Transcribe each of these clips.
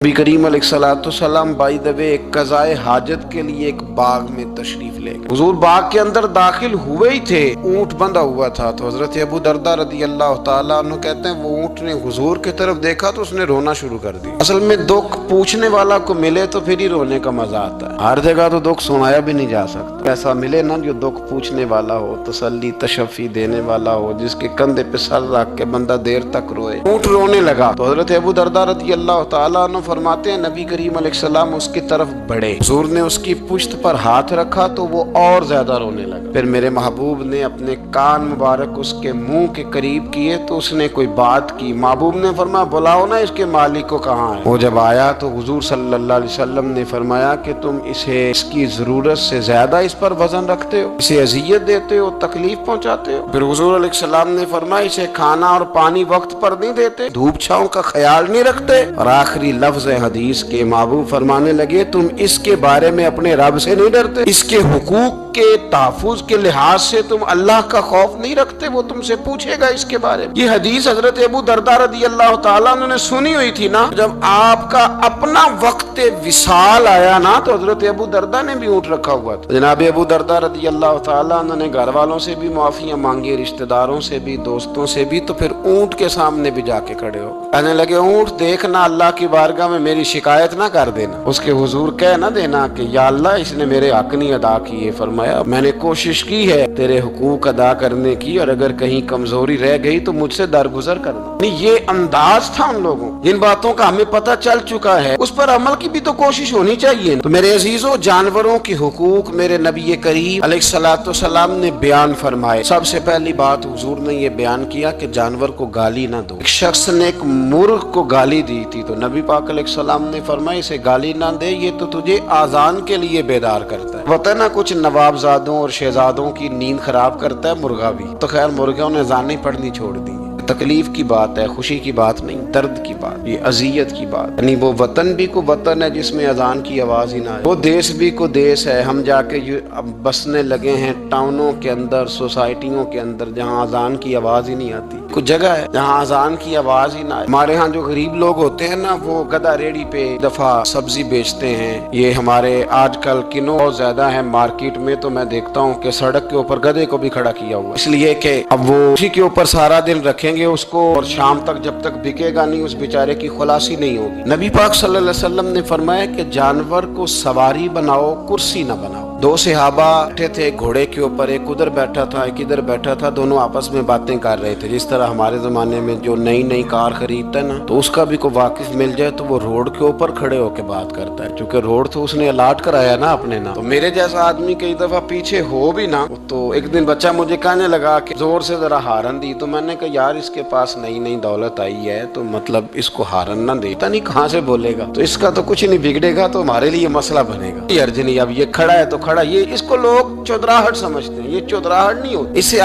نبی کریم علیہ السلام بائی دا وے ایک قضائے حاجت کے لیے ایک باغ میں تشریف لے گئے۔ حضور باغ کے اندر داخل ہوئے ہی تھے، اونٹ بندھا ہوا تھا، تو حضرت ابو درداء رضی اللہ تعالیٰ عنہ کہتے ہیں وہ اونٹ نے حضور کی طرف دیکھا تو اس نے رونا شروع کر دیا۔ اصل میں دکھ پوچھنے والا کو ملے تو پھر ہی رونے کا مزہ آتا ہے، ہر جگہ تو دکھ سنایا بھی نہیں جا سکتا۔ ایسا ملے نا جو دکھ پوچھنے والا ہو، تسلی تشفی دینے والا ہو، جس کے کندھے پہ سر رکھ کے بندہ دیر تک روئے۔ اونٹ رونے لگا تو حضرت ابو درداء رضی اللہ تعالیٰ عنہ فرماتے ہیں نبی کریم علیہ السلام اس کی طرف بڑھے، حضور نے اس کی پشت پر ہاتھ رکھا تو وہ اور زیادہ رونے لگا۔ پھر میرے محبوب نے اپنے کان مبارک اس کے منہ کے قریب کیے تو اس نے کوئی بات کی۔ محبوب نے فرمایا بلاؤ نا اس کے مالک کو کہاں ہے۔ وہ جب آیا تو حضور صلی اللہ علیہ وسلم نے فرمایا کہ تم اسے اس کی ضرورت سے زیادہ اس پر وزن رکھتے ہو، اسے اذیت دیتے ہو، تکلیف پہنچاتے ہو۔ پھر حضور علیہ السلام نے فرمایا اسے کھانا اور پانی وقت پر نہیں دیتے، دھوپ چھاؤں کا خیال نہیں رکھتے۔ اور آخری لفظ حدیث کے محبوب فرمانے لگے تم اس کے بارے میں اپنے رب سے نہیں ڈرتے، اس کے حقوق کے تحفظ کے لحاظ سے تم اللہ کا خوف نہیں رکھتے، وہ تم سے پوچھے گا اس کے بارے میں۔ یہ حدیث حضرت ابو درداء رضی اللہ تعالیٰ عنہ نے سنی ہوئی تھی نا، جب آپ کا اپنا وقت وصال آیا نا تو حضرت ابو درداء نے بھی اونٹ رکھا ہوا تھا۔ جناب ابو درداء رضی اللہ تعالیٰ عنہ نے گھر والوں سے بھی معافیاں مانگی، رشتہ داروں سے بھی، دوستوں سے بھی، تو پھر اونٹ کے سامنے بھی جا کے کھڑے ہو کہنے لگے اونٹ دیکھنا اللہ کی بارگاہ میں میری شکایت نہ کر دینا، اس کے حضور کہہ نہ دینا کہ یا اللہ اس نے میرے حق نہیں ادا کیے۔ فرمایا میں نے کوشش کی ہے تیرے حقوق ادا کرنے کی، اور اگر کہیں کمزوری رہ گئی تو مجھ سے درگزر کرنا۔ یہ انداز تھا ان لوگوں، جن باتوں کا ہمیں پتہ چل چکا ہے اس پر عمل کی بھی تو کوشش ہونی چاہیے۔ تو میرے عزیزوں، جانوروں کے حقوق میرے نبی کریم علیہ السلام نے بیان فرمائے۔ سب سے پہلی بات حضور نے یہ بیان کیا کہ جانور کو گالی نہ دو۔ ایک شخص نے ایک مرغ کو گالی دی تھی تو نبی پاک علیہ السلام نے فرمایا اسے گالی نہ دے، یہ تو تجھے آذان کے لیے بیدار کرتا ہے۔ پتہ نا کچھ نوابزادوں اور شہزادوں کی نیند خراب کرتا ہے مرغا بھی، تو خیر مرغوں نے اذانیں پڑھنی چھوڑ دی۔ تکلیف کی بات ہے، خوشی کی بات نہیں، درد کی بات، یہ اذیت کی بات۔ یعنی وہ وطن بھی کو وطن ہے جس میں اذان کی آواز ہی نہ آئے، وہ دیس بھی کو دیس ہے۔ ہم جا کے بسنے لگے ہیں ٹاؤنوں کے اندر، سوسائٹیوں کے اندر، جہاں اذان کی آواز ہی نہیں آتی۔ کچھ جگہ ہے جہاں اذان کی آواز ہی نہ آئے۔ ہمارے ہاں جو غریب لوگ ہوتے ہیں نا، وہ گدا ریڑھی پہ دفعہ سبزی بیچتے ہیں۔ یہ ہمارے آج کل کنو بہت زیادہ ہیں مارکیٹ میں، تو میں دیکھتا ہوں کہ سڑک کے اوپر گدے کو بھی کھڑا کیا ہوا، اس لیے کہ اب وہ اسی کے اوپر سارا دن رکھیں گے اس کو، اور شام تک جب تک بکے گا نہیں اس بیچارے کی خلاصی نہیں ہوگی۔ نبی پاک صلی اللہ علیہ وسلم نے فرمایا کہ جانور کو سواری بناؤ، کرسی نہ بناؤ۔ دو صحابہ بیٹھے تھے گھوڑے کے اوپر، ایک ادھر بیٹھا تھا ایک ادھر بیٹھا تھا، دونوں آپس میں باتیں کر رہے تھے۔ جس طرح ہمارے زمانے میں جو نئی کار خریدتا ہے نا، تو اس کا بھی کوئی واقف مل جائے تو وہ روڈ کے اوپر کھڑے ہو کے بات کرتا ہے، کیونکہ روڈ تو اس نے الاٹ کرایا نا اپنے نا۔ تو میرے جیسا آدمی کئی دفعہ پیچھے ہو بھی نا، تو ایک دن بچہ مجھے کہنے لگا کہ زور سے ذرا ہارن دی، تو میں نے کہا یار اس کے پاس نئی دولت آئی ہے تو مطلب اس کو ہارن نہ دے، پتہ نہیں کہاں سے بولے گا، تو اس کا تو کچھ نہیں بگڑے گا، تو ہمارے لیے مسئلہ بنے گا۔ یہ ارج نہیں، اب یہ کھڑا ہے تو کھڑا، یہ اس کو لوگ چودراہٹ سمجھتے ہیں، یہ چودراہٹ نہیں ہوتی، اس سے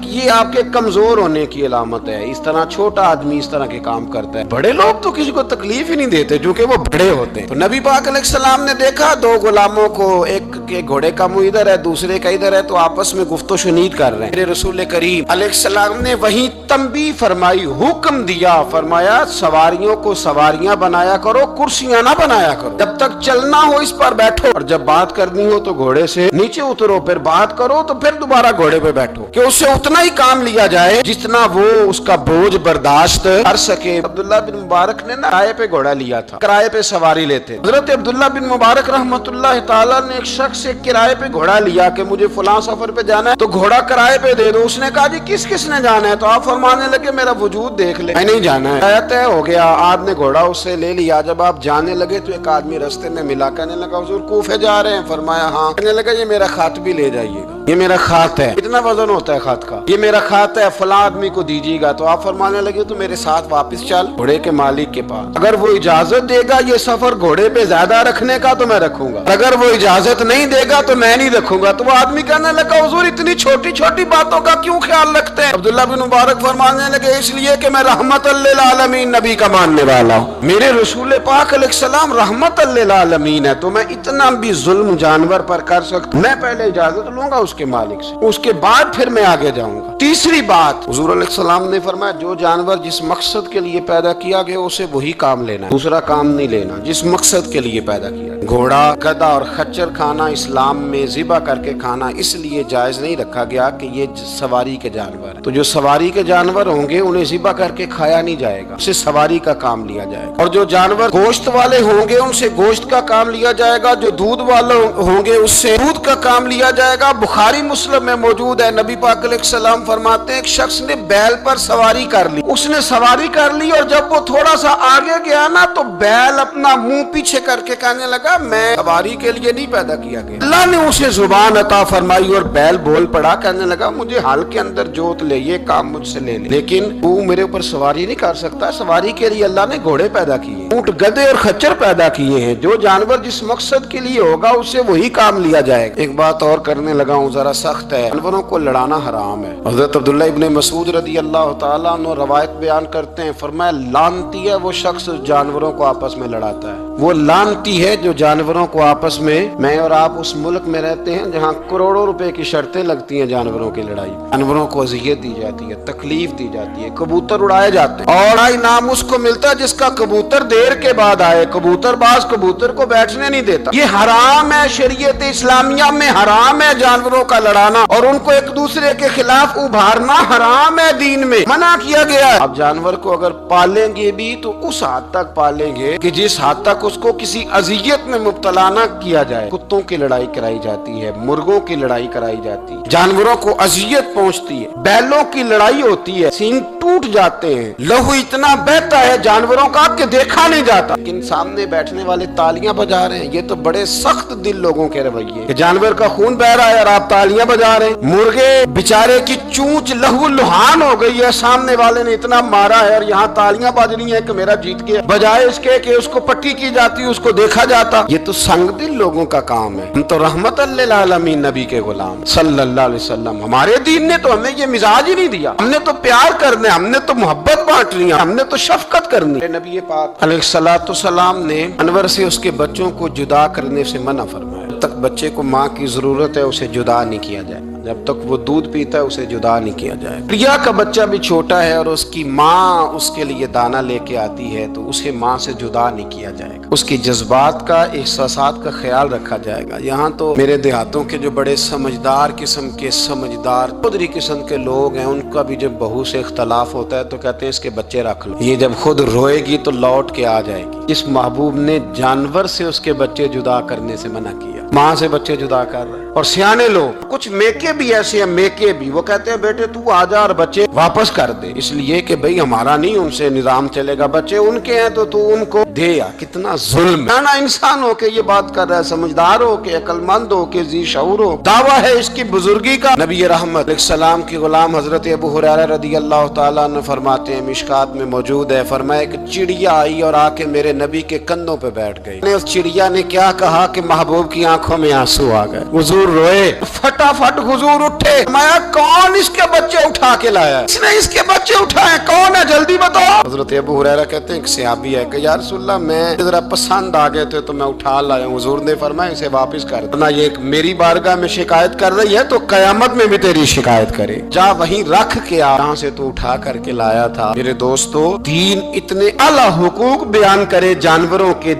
یہ آپ کے کمزور ہونے کی علامت ہے۔ اس طرح چھوٹا آدمی اس طرح کے کام کرتا ہے، بڑے لوگ تو کسی کو تکلیف ہی نہیں دیتے کیونکہ وہ بڑے ہوتے ہیں۔ تو نبی پاک علیہ السلام نے دیکھا دو غلاموں کو، ایک کے گھوڑے کا منہ ادھر ہے دوسرے کا ادھر ہے، تو آپس میں گفت و شنید کر رہے ہیں۔ میرے رسول کریم علیہ السلام نے وہیں تنبیہ فرمائی، حکم دیا، فرمایا سواریوں کو سواریاں بنایا کرو، کرسیاں نہ بنایا کرو، جب تک چلنا ہو اس پر بیٹھو، اور جب بات کرنی ہو تو گھوڑے سے نیچے اترو، پھر بات کرو تو پھر دوبارہ گھوڑے پہ بیٹھو، کہ اس سے اتنا ہی کام لیا جائے جتنا وہ اس کا بوجھ برداشت کر سکے۔ عبداللہ بن مبارک نے نا کرائے پہ گھوڑا لیا تھا، کرائے پہ سواری لیتے۔ حضرت عبداللہ بن مبارک رحمۃ اللہ تعالیٰ نے ایک شخص سے کرائے پہ گھوڑا لیا کہ مجھے فلاں سفر پہ جانا ہے تو گھوڑا کرائے پہ دے دو۔ اس نے کہا جی کس نے جانا ہے؟ تو آپ فرمانے لگے میرا وجود دیکھ لے، میں نہیں جانا ہے۔ طے ہو گیا، آپ نے گھوڑا اس سے لے لیا۔ جب آپ جانے لگے تو ایک آدمی رستے میں ملا، کہنے لگا حضور کوفے جا رہے ہیں؟ فرمایا ہاں۔ کہنے لگا یہ میرا خط بھی لے جائیے گا، یہ میرا خط ہے، اتنا وزن ہوتا ہے خط کا، یہ میرا خط ہے، فلاں آدمی کو دیجیے گا۔ تو آپ فرمانے لگے تو میرے ساتھ واپس چل گھوڑے کے مالک کے پاس، اگر وہ اجازت دے گا یہ سفر گھوڑے پہ زیادہ رکھنے کا تو میں رکھوں گا، اگر وہ اجازت نہیں دے گا تو میں نہیں رکھوں گا۔ تو وہ آدمی کہنے لگا حضور اتنی چھوٹی باتوں کا کیوں خیال رکھتے ہیں؟ عبداللہ بن مبارک فرمانے لگے اس لیے کہ میں رحمت للعالمین نبی کا ماننے والا ہوں، میرے رسول پاک علیہ السلام رحمت للعالمین ہے، تو میں اتنا بھی ظلم جانور پر کر سکتا، میں پہلے اجازت لوں گا اس उसके मालिक से, उसके बाद फिर मैं आगे जाऊंगा। तीसरी बात, हुजूर अलैहिस्सलाम ने फरमाया जो जानवर जिस मकसद के लिए पैदा किया गया उसे वही काम लेना, दूसरा काम नहीं लेना जिस मकसद के लिए पैदा किया। घोड़ा, गधा और खच्चर खाना इस्लाम में ज़िबा करके खाना इसलिए जायज नहीं रखा गया कि ये सवारी के जानवर, तो जो सवारी के जानवर होंगे उन्हें ज़िबा करके खाया नहीं जाएगा, उससे सवारी का काम लिया जाएगा। और जो जानवर गोश्त वाले होंगे उनसे गोश्त का काम लिया जाएगा, जो दूध वाले होंगे उससे दूध का काम लिया जाएगा। बुखारी मुस्लिम में मौजूद है, नबी पाक अलैहिस्सलाम फरमाते हैं एक शख्स ने बैल पर सवारी कर ली, उसने सवारी कर ली और जब वो थोड़ा सा आगे गया ना तो बैल अपना मुंह पीछे करके कहने लगा मैं सवारी के लिए नहीं पैदा किया गया। अल्लाह ने उसे जुबान अता फरमाई और बैल बोल पड़ा, कहने लगा मुझे हाल के अंदर जोत ले, ये काम मुझसे ले ले, लेकिन तू मेरे ऊपर सवारी नहीं कर सकता। सवारी के लिए अल्लाह ने घोड़े पैदा किए, ऊंट, गधे और खच्चर पैदा किए हैं। जो जानवर जिस मकसद के लिए होगा उससे वही काम लिया जाएगा। एक बात और करने लगा हूँ, जरा सख्त है, जानवरों को लड़ाना हराम है। हज़रत अब्दुल्लाह इब्न मसूद रज़ी अल्लाह तआला अन्हु रवायत बयान करते हैं, फरमाया लानती है वो शख्स जानवरों को आपस में लड़ाता है, वो लानती है जो जानवरों को आपस में। मैं और आप उस मुल्क में रहते हैं जहाँ करोड़ों रुपए की शर्तें लगती हैं जानवरों की लड़ाई, जानवरों को अज़ियत दी जाती है, तकलीफ दी जाती है, कबूतर उड़ाए जाते हैं और इनाम उसको मिलता है जिसका कबूतर देर के बाद आए। कबूतरबाज कबूतर को बैठने नहीं देता। ये हराम है, शरीयत इस्लामिया में हराम है जानवरों का लड़ाना और उनको एक दूसरे के खिलाफ उभारना हराम है, दीन में मना किया गया है। अब जानवर को अगर पालेंगे भी तो उस हद तक पालेंगे कि जिस हद तक उसको किसी अजियत में मुब्तला न किया जाए। कुत्तों की लड़ाई कराई जाती है, मुर्गों की लड़ाई कराई जाती है, जानवरों को अजियत पहुंचती है, बैलों की लड़ाई होती है, सींग टूट जाते हैं, लहू इतना बहता है जानवरों का कि देखा नहीं जाता, लेकिन सामने बैठने वाले तालियां बजा रहे हैं। ये तो बड़े सख्त दिल लोगों के रवैये, जानवर का खून बह रहा है और आप तालियां बजा रहे हैं। मुर्गे बेचारे की चूंच लहू लुहान हो गई है, सामने वाले ने इतना मारा है और यहाँ तालियां बज रही है कि मेरा जीत गया, बजाय इसके कि उसको पट्टी की जाती, उसको देखा जाता। ये तो संग दिल लोगों का काम है। हम तो रहमतल लिल आलमीन नबी के गुलाम सल्लल्लाहु अलैहि वसल्लम, हमारे दीन ने तो हमें ये मिजाज ही नहीं दिया। हमने तो प्यार करने, हमने तो मोहब्बत बांटनी, हमने तो शफकत करनी। नबी पाक अलैहिस्सलातु वस्सलाम ने जानवर से उसके बच्चों को जुदा करने से मना फरमाया। जब तक बच्चे को माँ की जरूरत है उसे जुदा नहीं किया जाए, जब तक वो दूध पीता है उसे जुदा नहीं किया जाए। प्रिया का बच्चा भी छोटा है और उसकी माँ उसके लिए दाना लेके आती है तो उसे माँ से जुदा नहीं किया जाएगा, उसकी जज्बात का, एहसासात का ख्याल रखा जाएगा। यहाँ तो मेरे देहातों के जो बड़े समझदार किस्म के, समझदार चौधरी किस्म के लोग हैं, उनका भी जब बहू से इख्तलाफ होता है तो कहते हैं इसके बच्चे रख लो, ये जब खुद रोएगी तो लौट के आ जाएगी। इस महबूब ने जानवर से उसके बच्चे जुदा करने से मना किया, माँ से बच्चे जुदा कर रहे हैं। और सियाने लोग, कुछ मेके भी ऐसे हैं, मेके भी, वो कहते हैं बेटे तू आजा और बच्चे वापस कर दे, इसलिए कि भाई हमारा नहीं उनसे निजाम चलेगा, बच्चे उनके हैं तो तू उनको दे। या कितना जुल्म है ना। इंसान हो के ये बात कर रहा है, समझदार हो के, अक्लमंद हो के, जी शऊर हो, दावा है इसकी बुजुर्गी का। नबी रहमत अलैहिस्सलाम के गुलाम हजरत अबू हुरैरा रदियल्लाहु ताला अन्हु फरमाते हैं, मिशकात में मौजूद है, फरमाया एक चिड़िया आई और आके मेरे नबी के कंधों पे बैठ गई। उस चिड़िया ने क्या कहा कि महबूब की आंखों में आंसू आ गए, हुजूर रोए, फटाफट हुजूर उठे, मैं कौन इसके बच्चे उठा के लाया, इसने इसके बच्चे उठाए, कौन है जल्दी बताओ। हजरत अबू हुरैरा कहते हैं सहाबी है कि या रसूलल्लाह मैं जरा पसंद आ गए थे तो मैं उठा लाया। हुजूर ने फरमाया इसे वापस कर देना, ये मेरी बारगाह में शिकायत कर रही है तो कयामत में भी तेरी शिकायत करे, जा वहीं रख के आ जहाँ से तू उठा करके लाया था। मेरे दोस्तों, दीन इतने आला हुकूक बयान करे जानवरों के,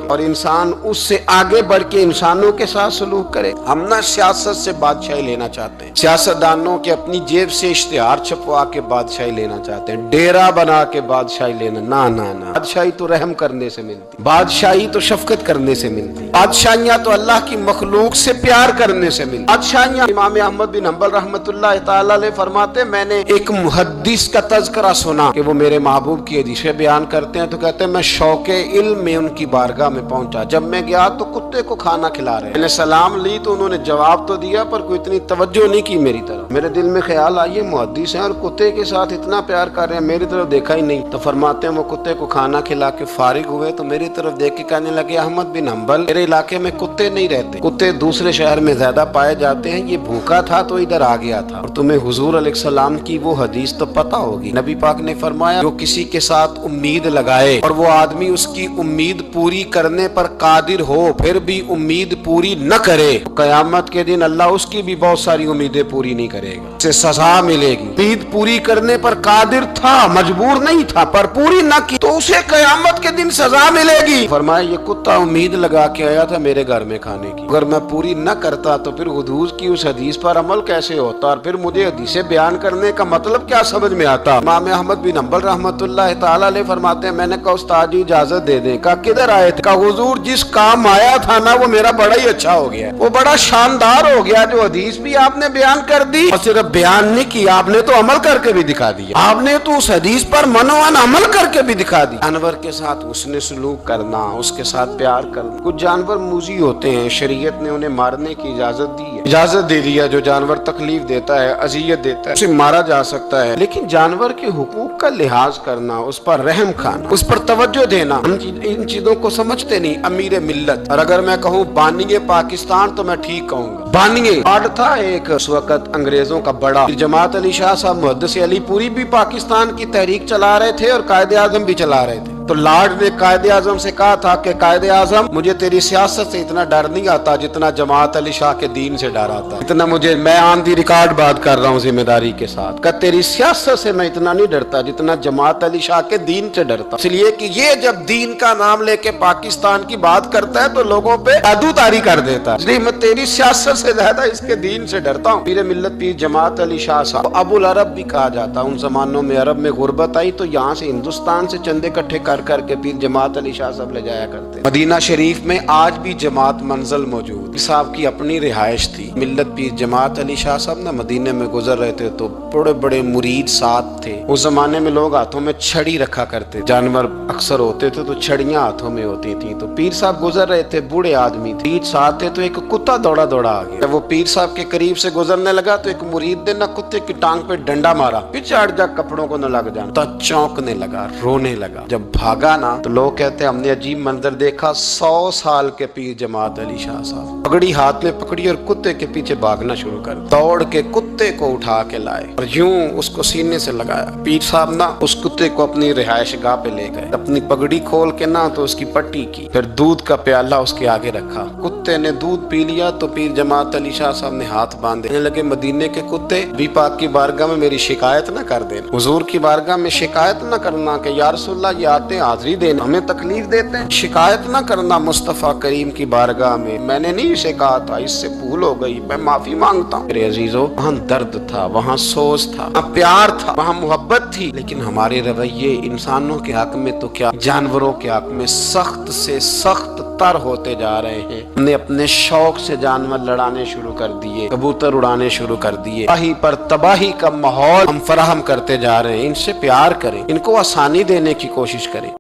और इंसान उससे आगे बढ़ के इंसानों के साथ सलूक करे। हम ना सियासत से बादशाही लेना चाहते हैं, सियासतदानों के अपनी जेब से इश्तिहार छपवा के बादशाही लेना चाहते हैं, डेरा बना के बादशाही लेना, ना ना ना। बादशाही तो रहम करने से मिलती, बादशाही तो शफकत करने से मिलती, बादशाहियां तो अल्लाह की मखलूक से प्यार करने से मिलती। बादशाहियां, इमाम अहमद बिन हंबल रहमतुल्लाह तआला अलैह फरमाते, मैंने एक मुहद्दिस का तज़किरा सुना कि वो मेरे महबूब की हदीसें बयान करते हैं, तो कहते हैं मैं शौके इल्म में उनकी बारगाह में पहुंचा, जब मैं गया तो कुत्ते को खाना खिला रहे, मैंने सलाम ली तो उन्होंने जवाब तो दिया पर कोई इतनी तवज्जो नहीं की मेरी तरफ। मेरे दिल में ख्याल आया मुहद्दिस हैं और कुत्ते के साथ इतना प्यार कर रहे हैं, मेरी तरफ देखा ही नहीं। तो फरमाते हैं वो कुत्ते को खाना खिला के फारिग हुए तो मेरी तरफ देख के कहने लगे, अहमद बिन हंबल, मेरे इलाके में कुत्ते नहीं रहते, कुत्ते दूसरे शहर में ज्यादा पाए जाते हैं, ये भूखा था तो इधर आ गया था। और तुम्हें हुजूर अलैहिस्सलाम की वो हदीस तो पता होगी, नबी पाक ने फरमाया जो किसी के साथ उम्मीद लगाए और वो आदमी उसकी उम्मीद पूरी करने पर कादिर हो फिर भी उम्मीद पूरी न करे, क़यामत के दिन अल्लाह उसकी भी बहुत सारी उम्मीदें पूरी नहीं करेगा, उसे सजा मिलेगी। उम्मीद पूरी करने पर कादिर था, मजबूर नहीं था, पर पूरी न की तो उसे क़यामत के दिन सजा मिलेगी। फरमाया ये कुत्ता उम्मीद लगा के आया था मेरे घर में खाने की, अगर मैं पूरी न करता तो फिर हुजूर की उस हदीस पर अमल कैसे होता, और फिर मुझे हदीसें बयान करने का मतलब क्या समझ में आता। इमाम अहमद बिन हंबल रहमतुल्लाह तआला अलैह फरमाते हैं, मैंने कहा उस्ताद जी इजाजत दे दें। कहा किधर आए थे? कहा हुजूर जिस काम आया था ना वो मेरा बड़ा ही अच्छा हो गया, वो बड़ा शानदार हो गया, जो हदीस भी आपने बयान कर दी और सिर्फ बयान नहीं किया, आपने तो अमल करके भी दिखा दिया, आपने तो उस हदीस पर मनोवन अमल करके भी दिखा दिया। जानवर के साथ उसने सलूक करना, उसके साथ प्यार करना। कुछ जानवर मूजी होते हैं, शरीयत ने उन्हें मारने की इजाजत दी है, इजाजत दे दिया। जो जानवर तकलीफ देता है, अजियत देता है, उसे मारा जा सकता है, लेकिन जानवर के हुकूक का लिहाज करना, उस पर रहम खाना, उस पर तवज्जो देना, हम इन चीजों को समझते नहीं। अमीर मिल्लत, और अगर मैं कहूँ बानिए पाकिस्तान तो मैं ठीक कहूँगा। बानिए आड़ था एक उस वक्त अंग्रेजों का बड़ा, जमात अली शाह साहब मुहद्दिस अली पूरी भी पाकिस्तान की तहरीक चला रहे थे और कायदे आजम भी चला रहे थे। तो लॉर्ड ने कायदे आजम से कहा था कि कायदे आजम मुझे तेरी सियासत से इतना डर नहीं आता जितना जमात अली शाह के दीन से डर आता, इतना मुझे, मैं ऑन दी रिकॉर्ड बात कर रहा हूँ जिम्मेदारी के साथ, कि तेरी सियासत से मैं इतना नहीं डरता जितना जमात अली शाह के दीन से डरता। इसलिए कि ये जब दीन का नाम लेके पाकिस्तान की बात करता है तो लोगों पे जादूतारी कर देता है, इसलिए मैं तेरी सियासत से ज्यादा इसके दीन से डरता हूँ। पीर मिल्लत पीर जमात अली शाह साहब, अबुल अरब भी कहा जाता। उन जमानों में अरब में गुर्बत आई तो यहाँ से हिंदुस्तान से चंदे इकट्ठे कर करके पीर जमात अली शाह साहब ले जाया करते। मदीना शरीफ में आज भी जमात मंजिल मौजूद, पीर साहब की अपनी रिहाइश थी। मिल्लत पीर जमात अली शाह साहब ना मदीने में गुजर रहे थे तो बड़े बड़े मुरीद साथ थे। उस जमाने में लोग हाथों में छड़ी रखा करते, जानवर अक्सर होते थे तो छड़ियां हाथों में होती थी। तो पीर साहब गुजर रहे थे, बूढ़े आदमी थे, मुरीद साथ थे, तो एक कुत्ता दौड़ा दौड़ा आ गया। जब वो पीर साहब के करीब से गुजरने लगा तो एक मुरीद ने ना कुत्ते की टांग पे डंडा मारा, पीछे हट जा, कपड़ों को न लग जाना। तो चौंकने लगा, रोने लगा। जब भागा ना तो लोग कहते हैं हमने अजीब मंजर देखा। 100 साल के पीर जमात अली शाह साहब पगड़ी हाथ में पकड़ी और कुत्ते के पीछे भागना शुरू कर, दौड़ के कुत्ते को उठा के लाए और यूं उसको सीने से लगाया। पीर साहब ना उस कुत्ते को अपनी रिहाइश गाह पे ले गए, अपनी पगड़ी खोल के ना तो उसकी पट्टी की, फिर दूध का प्याला उसके आगे रखा। कुत्ते ने दूध पी लिया तो पीर जमात अली शाह साहब ने हाथ बांधे लगे, मदीने के कुत्ते भी पाक की बारगाह में मेरी शिकायत न कर देना, हुजूर की बारगाह में शिकायत न करना कि या रसूलल्लाह ये आते हाजिरी देना, हमें तकलीफ देते हैं, शिकायत न करना मुस्तफा करीम की बारगाह में, मैंने नहीं इसे कहा था, इससे भूल हो गई, मैं माफी मांगता हूँ। मेरे अजीजों, वहाँ दर्द था, वहाँ सोच था, वहाँ प्यार था, वहाँ मोहब्बत थी, लेकिन हमारे रवैये इंसानों के हक में तो क्या जानवरों के हक में सख्त से सख्त तर होते जा रहे हैं। हमने अपने शौक से जानवर लड़ाने शुरू कर दिए, कबूतर उड़ाने शुरू कर दिए, तबाही पर तबाही का माहौल हम फराहम करते जा रहे हैं। इनसे प्यार करें, इनको आसानी देने की कोशिश करें।